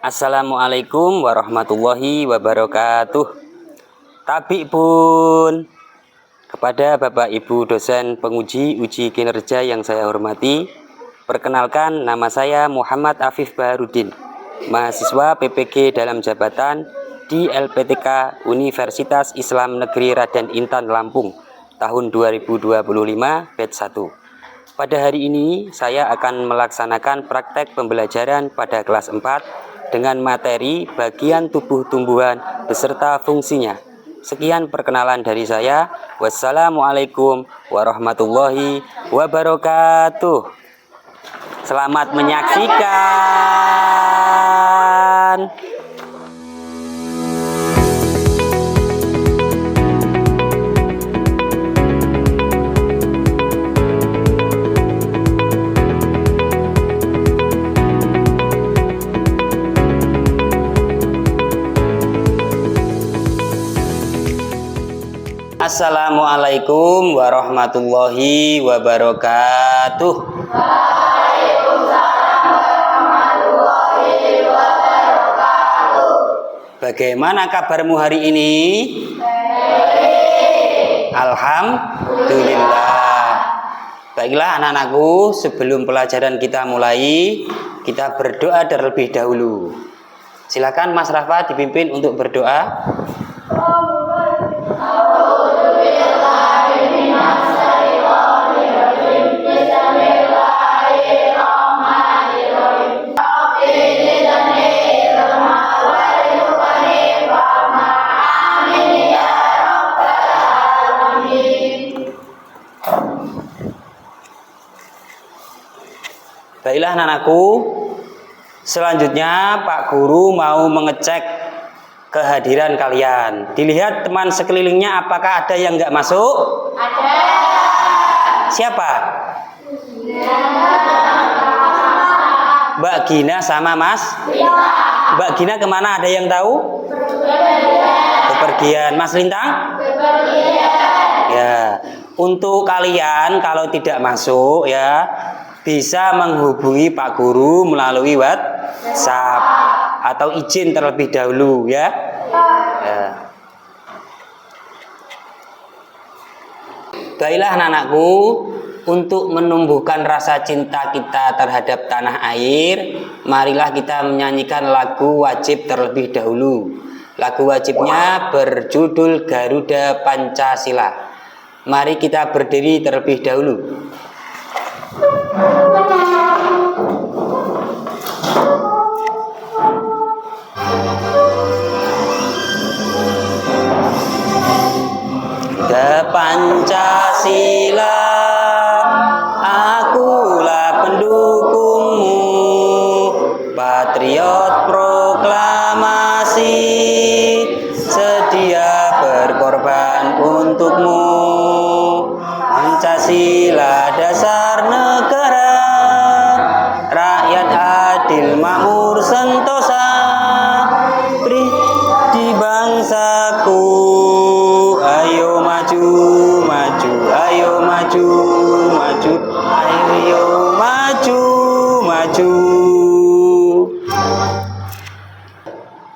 Assalamualaikum warahmatullahi wabarakatuh. Tabik pun kepada Bapak Ibu dosen penguji uji kinerja yang saya hormati. Perkenalkan, nama saya Muhammad Afif Baharudin, mahasiswa PPG dalam jabatan di LPTK Universitas Islam Negeri Raden Intan Lampung tahun 2025 batch 1. Pada hari ini saya akan melaksanakan praktek pembelajaran pada kelas 4 dengan materi bagian tubuh tumbuhan beserta fungsinya. Sekian perkenalan dari saya. Wassalamualaikum warahmatullahi wabarakatuh. Selamat menyaksikan. Assalamualaikum warahmatullahi wabarakatuh. Waalaikumsalam warahmatullahi wabarakatuh. Bagaimana kabarmu hari ini? Baik. Alhamdulillah. Baiklah anak-anakku, sebelum pelajaran kita mulai, kita berdoa terlebih dahulu. Silakan Mas Rafa dipimpin untuk berdoa. Baiklah anak-anakku, selanjutnya Pak Guru mau mengecek kehadiran kalian. Dilihat teman sekelilingnya, apakah ada yang nggak masuk? Ada. Siapa? Mbak Gina sama Mas? Mbak Gina kemana, ada yang tahu? Bepergian. Mas Lintang? Bepergian. Ya, untuk kalian kalau tidak masuk ya bisa menghubungi Pak Guru melalui WhatsApp atau izin terlebih dahulu ya. Ya. Baiklah anak-anakku, untuk menumbuhkan rasa cinta kita terhadap tanah air, marilah kita menyanyikan lagu wajib terlebih dahulu. Lagu wajibnya berjudul Garuda Pancasila. Mari kita berdiri terlebih dahulu. Pancasila, akulah pendukungmu, patriot proklamasi, sedia berkorban untukmu. Pancasila dasar negara, rakyat adil makmur sentosa, beri di bangsaku. Ayo maju, maju, ayo maju, maju, ayo maju, maju.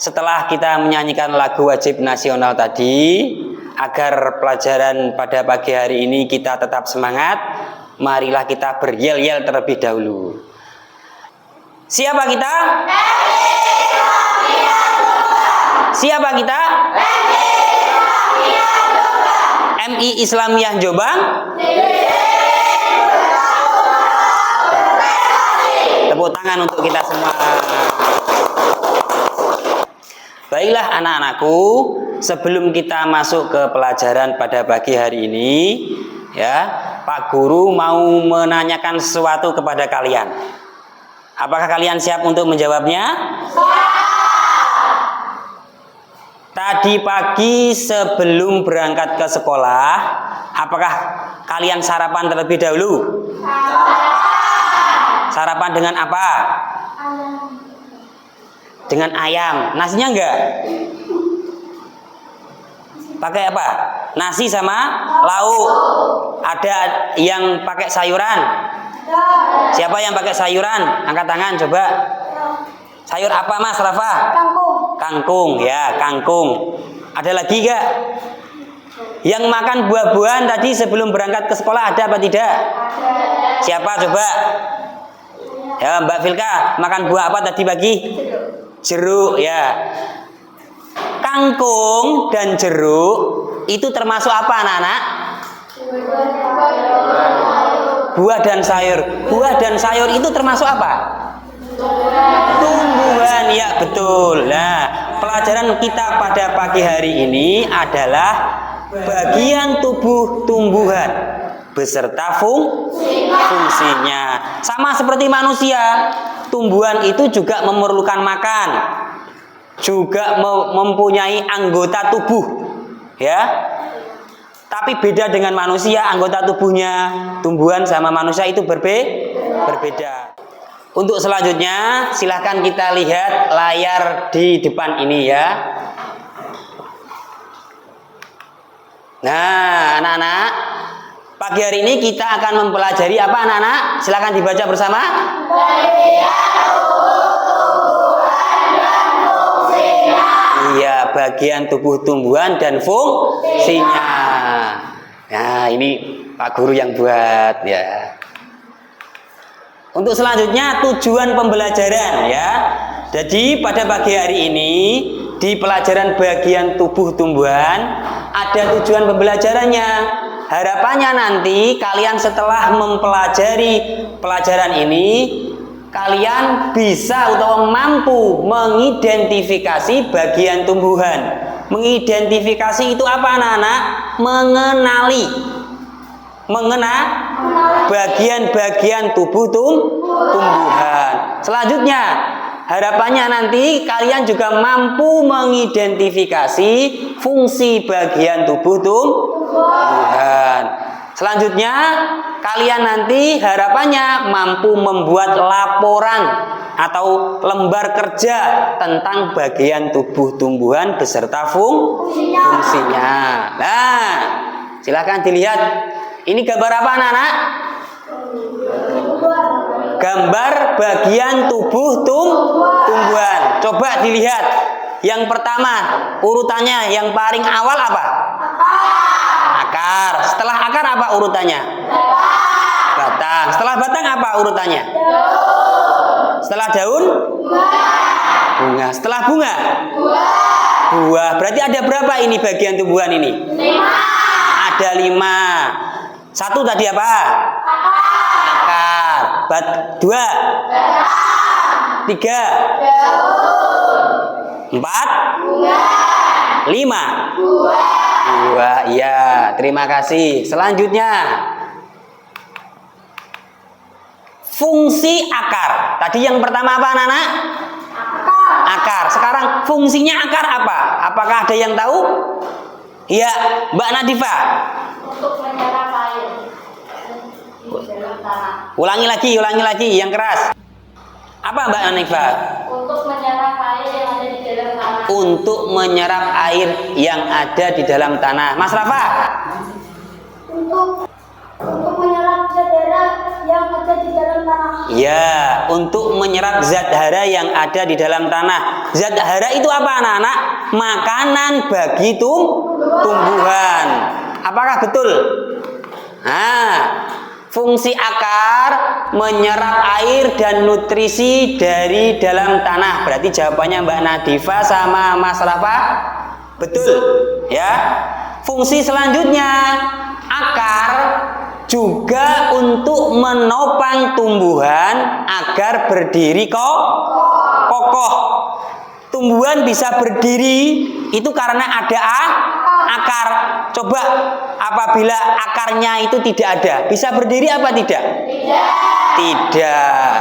Setelah kita menyanyikan lagu wajib nasional tadi, agar pelajaran pada pagi hari ini kita tetap semangat, marilah kita beryel-yel terlebih dahulu. Siapa kita? Siapa kita? MI Islamiyah Jombang. Tepuk tangan untuk kita semua. Baiklah anak-anakku, sebelum kita masuk ke pelajaran pada pagi hari ini, ya, Pak Guru mau menanyakan sesuatu kepada kalian. Apakah kalian siap untuk menjawabnya? Tadi pagi sebelum berangkat ke sekolah, apakah kalian sarapan terlebih dahulu? Sarapan dengan apa? Dengan ayam. Nasinya enggak? Pakai apa? Nasi sama lauk. Ada yang pakai sayuran? Siapa yang pakai sayuran? Angkat tangan coba. Sayur apa Mas Rafa? Kangkung. Kangkung ya, kangkung. Ada lagi gak? Yang makan buah-buahan tadi sebelum berangkat ke sekolah ada apa tidak? Ada. Siapa coba? Ya Mbak Filka, makan buah apa tadi pagi? Jeruk ya. Kangkung dan jeruk itu termasuk apa anak-anak? Buah dan sayur. Buah dan sayur itu termasuk apa? Tumbuhan, ya betul. Nah, pelajaran kita pada pagi hari ini adalah bagian tubuh tumbuhan beserta fungsinya. Sama seperti manusia, tumbuhan itu juga memerlukan makan, juga mempunyai anggota tubuh, ya. Tapi beda dengan manusia, anggota tubuhnya tumbuhan sama manusia itu berbeda. Untuk selanjutnya, silahkan kita lihat layar di depan ini ya. Nah, anak-anak, pagi hari ini kita akan mempelajari apa anak-anak? Silahkan dibaca bersama. Iya, bagian tubuh tumbuhan dan fungsinya. Nah, ini Pak Guru yang buat ya. Untuk selanjutnya tujuan pembelajaran ya. Jadi pada pagi hari ini di pelajaran bagian tubuh tumbuhan ada tujuan pembelajarannya. Harapannya nanti kalian setelah mempelajari pelajaran ini kalian bisa atau mampu mengidentifikasi bagian tumbuhan. Mengidentifikasi itu apa anak-anak? Mengenali bagian-bagian tubuh tumbuhan. Selanjutnya, harapannya nanti kalian juga mampu mengidentifikasi fungsi bagian tubuh tumbuhan. Selanjutnya, kalian nanti harapannya mampu membuat laporan atau lembar kerja tentang bagian tubuh tumbuhan beserta fungsinya. Nah, silakan dilihat. Ini gambar apa anak-anak? Gambar bagian tubuh tumbuhan. Coba dilihat. Yang pertama, urutannya yang paling awal apa? Akar. Setelah akar apa urutannya? Batang. Setelah batang apa urutannya? Setelah daun? Bunga. Setelah bunga? Buah. Berarti ada berapa ini bagian tumbuhan ini? 5. Ada 5. Satu tadi apa? Akar. 2. 3. 4. 5. Buah. Iya, terima kasih. Selanjutnya, fungsi akar. Tadi yang pertama apa anak-anak? Akar. Sekarang fungsinya akar apa? Apakah ada yang tahu? Iya, Mbak Nadifa. Untuk menyerap air di dalam tanah. Ulangi lagi yang keras. Apa Mbak Nadifa? Untuk menyerap air yang ada di dalam tanah. Untuk menyerap air yang ada di dalam tanah. Mas Rafa? Untuk menyerap zat hara yang ada di dalam tanah. Ya, untuk menyerap zat hara yang ada di dalam tanah. Zat hara itu apa anak-anak? Makanan bagi tumbuhan. Apakah betul? Nah, fungsi akar menyerap air dan nutrisi dari dalam tanah. Berarti jawabannya Mbak Nadifa sama Mas Rafa betul, ya. Fungsi selanjutnya, akar juga untuk menopang tumbuhan agar berdiri kokoh. Tumbuhan bisa berdiri itu karena ada akar. Coba apabila akarnya itu tidak ada, bisa berdiri apa tidak? Tidak.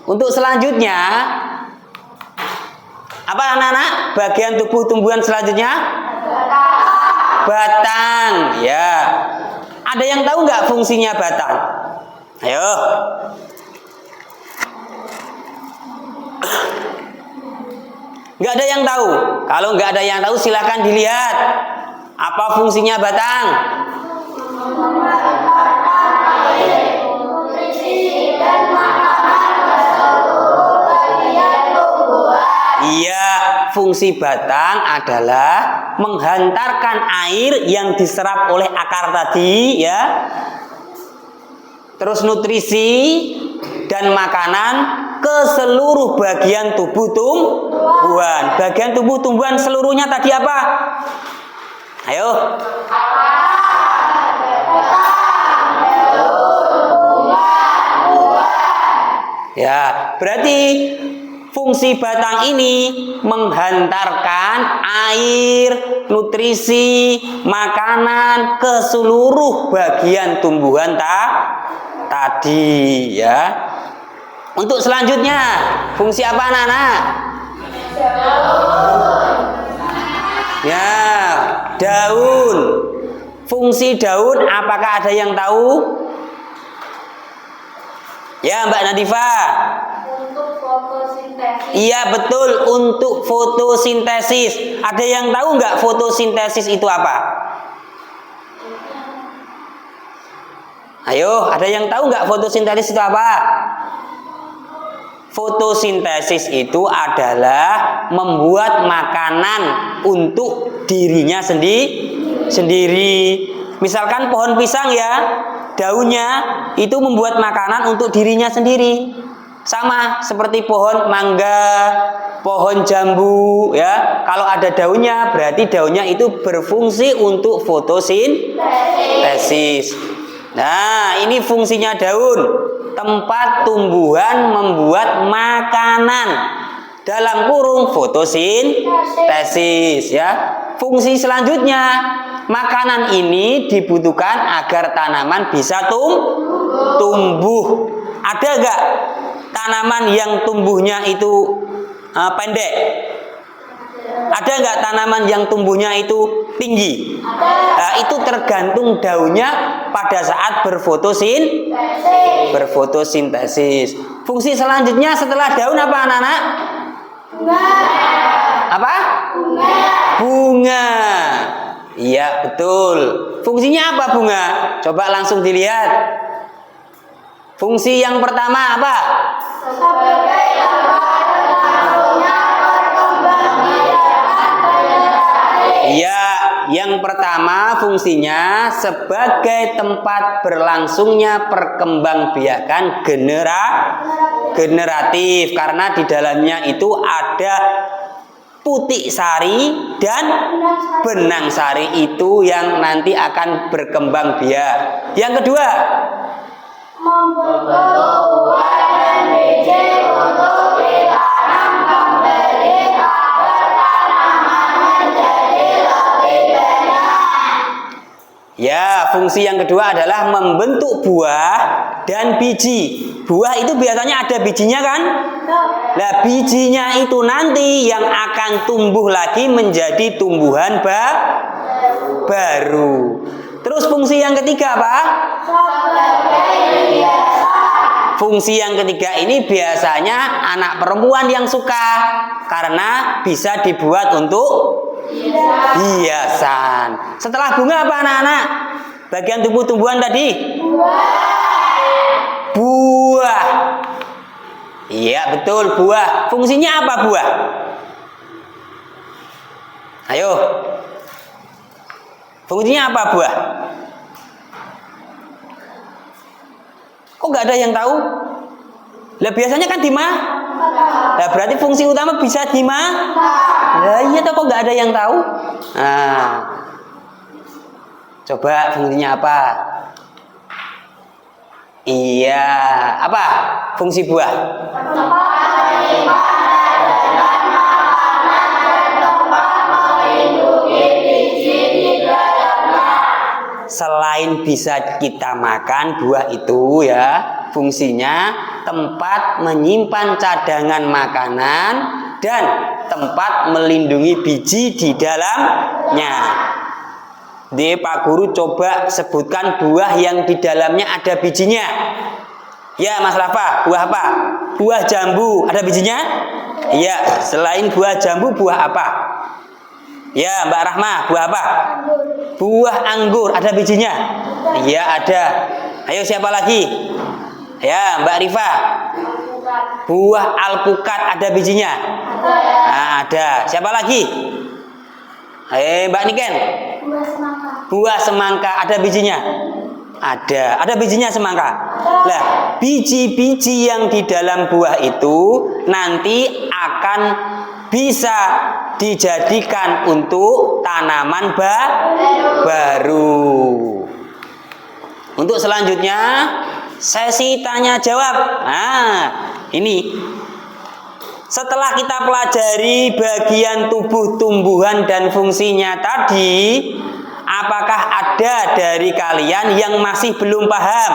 Untuk selanjutnya, apa anak-anak? Bagian tubuh tumbuhan selanjutnya? Batang. Ya. Ada yang tahu nggak fungsinya batang? Ayo. Nggak ada yang tahu. Kalau nggak ada yang tahu, silakan dilihat. Apa fungsinya batang? fungsi batang adalah menghantarkan air yang diserap oleh akar tadi ya. Terus nutrisi dan makanan ke seluruh bagian tubuh tumbuhan. Bagian tubuh tumbuhan seluruhnya tadi apa? Ayo. Ya, berarti fungsi batang ini menghantarkan air, nutrisi, makanan ke seluruh bagian tumbuhan tadi ya. Untuk selanjutnya, fungsi apa anak-anak? Ya, daun. Fungsi daun apakah ada yang tahu? Ya, Mbak Nadifa. Untuk fotosintesis. Iya, betul, untuk fotosintesis. Ada yang tahu nggak fotosintesis itu apa? Ayo, ada yang tahu nggak fotosintesis itu apa? Fotosintesis itu adalah membuat makanan untuk dirinya sendiri. Misalkan pohon pisang ya, daunnya itu membuat makanan untuk dirinya sendiri. Sama seperti pohon mangga, pohon jambu ya. Kalau ada daunnya berarti daunnya itu berfungsi untuk fotosintesis. Nah, ini fungsinya daun. Tempat tumbuhan membuat makanan. Dalam kurung fotosintesis ya. Fungsi selanjutnya, makanan ini dibutuhkan agar tanaman bisa tumbuh. Ada enggak tanaman yang tumbuhnya itu pendek? Ada enggak tanaman yang tumbuhnya itu tinggi? Nah, itu tergantung daunnya pada saat berfotosintesis. Fungsi selanjutnya setelah daun apa anak-anak? Apa? Bunga. Iya, betul. Fungsinya apa bunga? Coba langsung dilihat. Fungsi yang pertama apa? Sebagai tempat berlangsungnya perkembangbiakan generasi. Iya, yang pertama fungsinya sebagai tempat berlangsungnya perkembangbiakan generatif karena di dalamnya itu ada putik sari dan benang sari itu yang nanti akan berkembang biak. Yang kedua, membentuk buah dan biji untuk ditanam kembali agar tanaman menjadi lebih banyak. ya, fungsi yang kedua adalah membentuk buah dan biji. Buah itu biasanya ada bijinya kan? Nah, bijinya itu nanti yang akan tumbuh lagi menjadi tumbuhan baru. Terus fungsi yang ketiga apa? Fungsi yang ketiga ini biasanya anak perempuan yang suka karena bisa dibuat untuk hiasan. Setelah bunga apa anak-anak? Bagian tubuh tumbuhan tadi? Buah. Iya, betul, buah. Fungsinya apa buah? Ayo. Fungsinya apa buah? Kok nggak ada yang tahu? Lah biasanya kan Lah berarti fungsi utama bisa Lah iya toh, kok nggak ada yang tahu? Nah, coba fungsinya apa? Iya, apa fungsi buah? Selain bisa kita makan buah itu ya, fungsinya tempat menyimpan cadangan makanan dan tempat melindungi biji di dalamnya. Pak Guru coba sebutkan buah yang di dalamnya ada bijinya. Ya, Mas Rafa, buah apa? Buah jambu, ada bijinya? Iya, selain buah jambu, buah apa? Ya, Mbak Rahma, buah apa? Buah anggur, ada bijinya? Iya, ada. Ayo siapa lagi? Ya, Mbak Rifa. Buah alpukat, ada bijinya? Nah, ada. Siapa lagi? Mbak Niken. Buah semangka. Buah semangka ada bijinya? Ada bijinya semangka. Lah, biji-biji yang di dalam buah itu nanti akan bisa dijadikan untuk tanaman baru. Untuk selanjutnya sesi tanya jawab. Nah, ini setelah kita pelajari bagian tubuh tumbuhan dan fungsinya tadi, apakah ada dari kalian yang masih belum paham?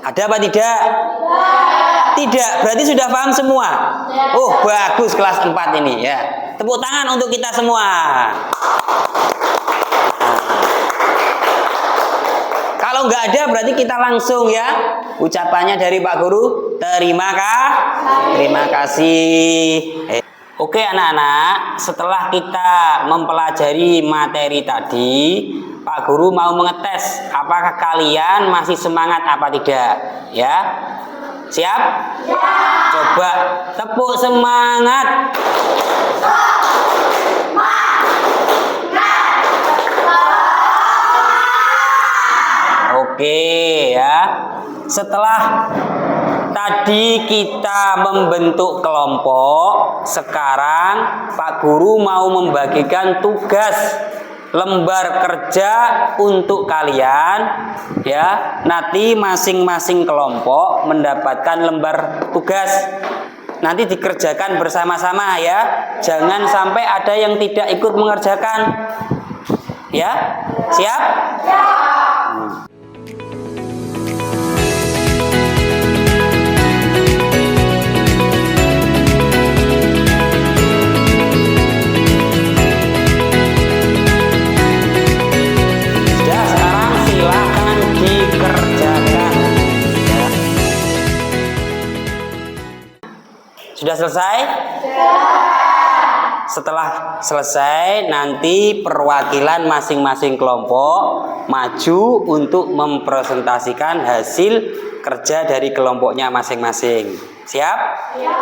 Ada apa tidak? Tidak, berarti sudah paham semua. Oh, bagus kelas 4 ini ya. Tepuk tangan untuk kita semua. Kalau nggak ada berarti kita langsung ya. Ucapannya dari Pak Guru, terima kasih. Oke anak-anak, setelah kita mempelajari materi tadi, Pak Guru mau mengetes apakah kalian masih semangat apa tidak, ya? Siap? Ya. Coba tepuk semangat. Oke ya. Setelah tadi kita membentuk kelompok, sekarang Pak Guru mau membagikan tugas lembar kerja untuk kalian ya. Nanti masing-masing kelompok mendapatkan lembar tugas. Nanti dikerjakan bersama-sama ya. Jangan sampai ada yang tidak ikut mengerjakan. Ya? Siap? Ya. Sudah selesai? Ya. Setelah selesai, nanti perwakilan masing-masing kelompok maju untuk mempresentasikan hasil kerja dari kelompoknya masing-masing. Siap? Ya.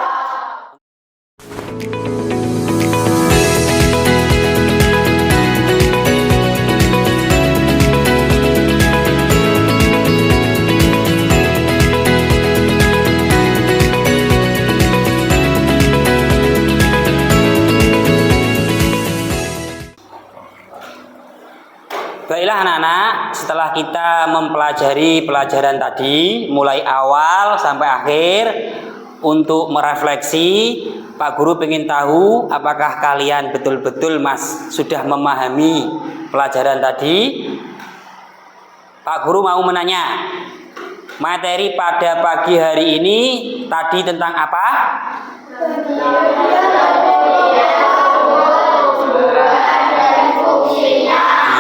Baiklah anak-anak, setelah kita mempelajari pelajaran tadi mulai awal sampai akhir untuk merefleksi, Pak Guru ingin tahu apakah kalian betul-betul sudah memahami pelajaran tadi. Pak Guru mau menanya, materi pada pagi hari ini tadi tentang apa?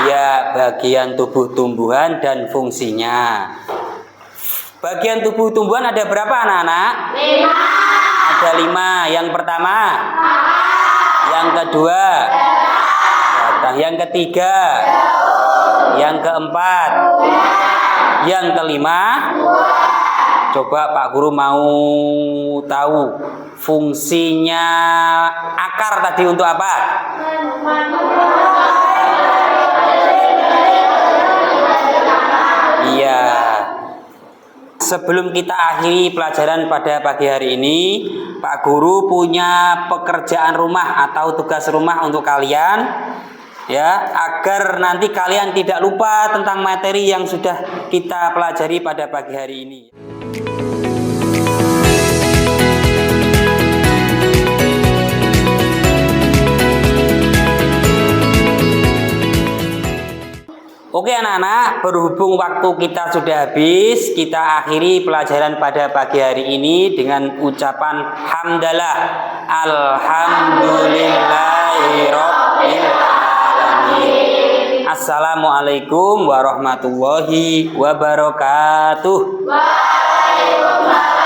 Ya, bagian tubuh tumbuhan dan fungsinya. Bagian tubuh tumbuhan ada berapa anak-anak? 5. Ada 5. Yang pertama? Yang kedua? Yang ketiga? Yang keempat? Yang kelima? Coba Pak Guru mau tahu fungsinya akar tadi untuk apa? Iya. Sebelum kita akhiri pelajaran pada pagi hari ini, Pak Guru punya pekerjaan rumah atau tugas rumah untuk kalian, ya, agar nanti kalian tidak lupa tentang materi yang sudah kita pelajari pada pagi hari ini. Oke anak-anak, berhubung waktu kita sudah habis, kita akhiri pelajaran pada pagi hari ini dengan ucapan hamdalah. Alhamdulillahirabbil alamin. Assalamualaikum warahmatullahi wabarakatuh. Waalaikumsalam.